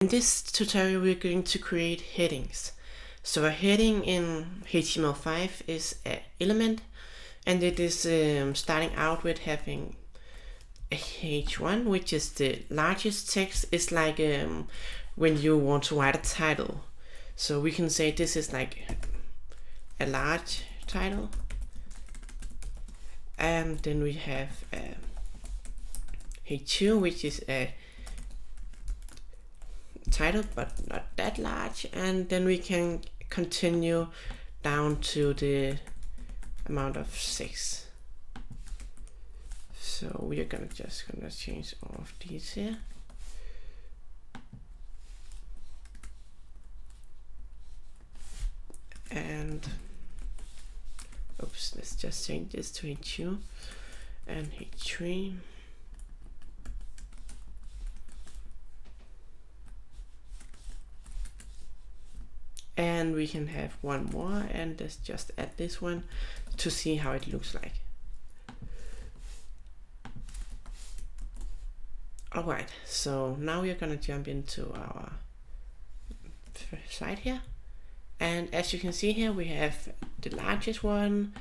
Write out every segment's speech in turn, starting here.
In this tutorial we're going to create headings. So a heading in HTML5 is an element, and it is starting out with having a H1, which is the largest text. It's like when you want to write a title. So we can say this is like a large title, and then we have H2, which is a title but not that large, and then we can continue down to the amount of 6. So we are gonna change all of these here. And oops, let's just change this to H2 and H3. And we can have one more, and let's just add this one to see how it looks like. Alright, so now we're gonna jump into our site here. And as you can see here, we have the largest one,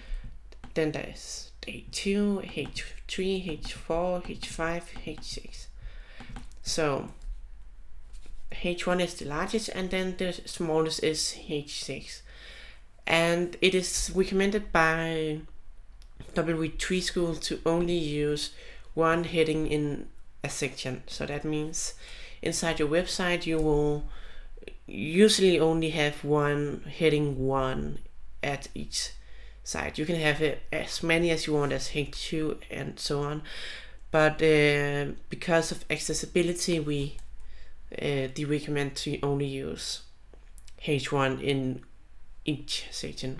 then there's H2, H3, H4, H5, H6. So H1 is the largest, and then the smallest is H6. And it is recommended by ForEach School to only use one heading in a section. So that means inside your website you will usually only have one heading 1 at each site. You can have as many as you want as H2 and so on, but because of accessibility we recommend to only use H1 in each section.